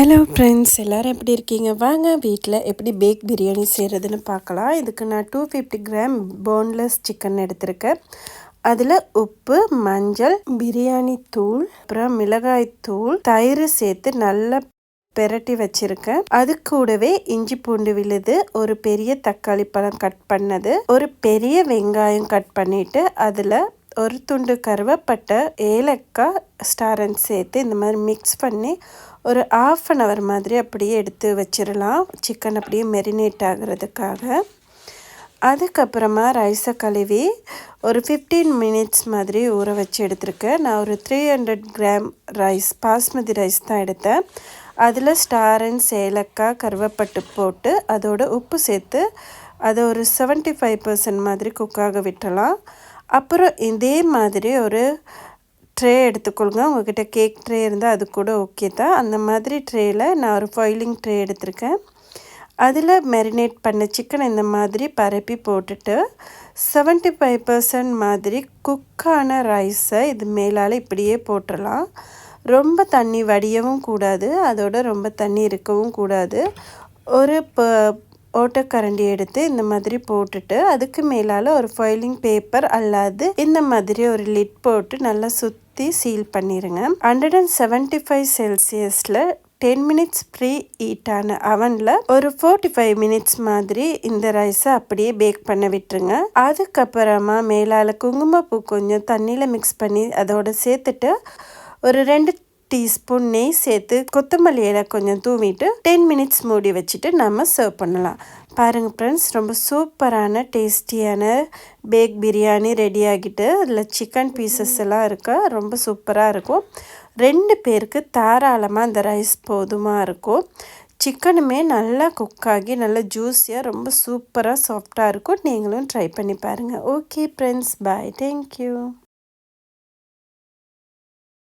Hello friends, எல்லோரும் எப்படி இருக்கீங்க? வாங்க வீட்டில் எப்படி பேக் பிரியாணி செய்கிறதுன்னு பார்க்கலாம். இதுக்கு நான் 250 கிராம் போன்லெஸ் சிக்கன் எடுத்திருக்கேன். அதில் உப்பு, மஞ்சள், பிரியாணி தூள், அப்புறம் மிளகாய் தூள், தயிர் சேர்த்து நல்லா பெரட்டி வச்சுருக்கேன். அது கூடவே இஞ்சி பூண்டு விழுது, ஒரு பெரிய தக்காளி பழம் கட் பண்ணது, ஒரு பெரிய வெங்காயம் கட் பண்ணிவிட்டு அதில் ஒரு துண்டு கருவேப்பட்டை, ஏலக்காய், ஸ்டாரன் சேர்த்து இந்த மாதிரி மிக்ஸ் பண்ணி ஒரு 1/2 hour மாதிரி அப்படியே எடுத்து வச்சிடலாம், சிக்கன் அப்படியே மெரினேட் ஆகிறதுக்காக. அதுக்கப்புறமா ரைஸை கழுவி ஒரு 15 minutes மாதிரி ஊற வச்சு எடுத்திருக்கேன். நான் ஒரு 300 கிராம் ரைஸ், பாஸ்மதி ரைஸ் தான் எடுத்தேன். அதில் ஸ்டாரன்ஸ், ஏலக்காய், கருவேப்பட்டு போட்டு அதோட உப்பு சேர்த்து அதை ஒரு 75% மாதிரி குக்காக விட்டுறலாம். அப்புறம் இதே மாதிரி ஒரு ட்ரே எடுத்துக்கொள்ளுங்க. உங்கள்கிட்ட கேக் ட்ரே இருந்தால் அது கூட ஓகே தான். அந்த மாதிரி ட்ரேயில் நான் ஒரு ஃபாயிலிங் ட்ரே எடுத்திருக்கேன். அதில் மெரினேட் பண்ண சிக்கன் இந்த மாதிரி பரப்பி போட்டுட்டு 75% மாதிரி குக்கான ரைஸை இது மேலால் இப்படியே போட்டுடலாம். ரொம்ப தண்ணி வடியவும் கூடாது, அதோட ரொம்ப தண்ணி இருக்கவும் கூடாது. ஒரு ஓட்டக்கரண்டி எடுத்து இந்த மாதிரி போட்டுட்டு அதுக்கு மேலால் ஒரு ஃபாயிலிங் பேப்பர் அல்லது இந்த மாதிரி ஒரு லிட் போட்டு நல்லா சுற்றி சீல் பண்ணிடுங்க. 175 செல்சியஸில் 10 minutes ப்ரீ ஹீட்டான அவனில் ஒரு 45 minutes மாதிரி இந்த ரைஸை அப்படியே பேக் பண்ண விட்டுருங்க. அதுக்கப்புறமா மேலால் குங்குமப்பூ கொஞ்சம் தண்ணியில் மிக்ஸ் பண்ணி அதோட சேர்த்துட்டு ஒரு 2 டீஸ்பூன் நெய் சேர்த்து கொத்தமல்லி இலை கொஞ்சம் தூவிட்டு 10 minutes மூடி வச்சுட்டு நம்ம சர்வ் பண்ணலாம். பாருங்கள் ஃப்ரெண்ட்ஸ், ரொம்ப சூப்பரான டேஸ்டியான பேக் பிரியாணி ரெடி ஆகிட்டு. அதில் சிக்கன் பீசஸ் எல்லாம் இருக்கா, ரொம்ப சூப்பராக இருக்கும். 2 பேருக்கு தாராளமாக அந்த ரைஸ் போதுமாக இருக்கும். சிக்கனுமே நல்லா குக்காகி நல்லா ஜூஸியாக ரொம்ப சூப்பராக சாஃப்டாக இருக்கும். நீங்களும் ட்ரை பண்ணி பாருங்கள். ஓகே ஃப்ரெண்ட்ஸ், பாய், தேங்க்யூ.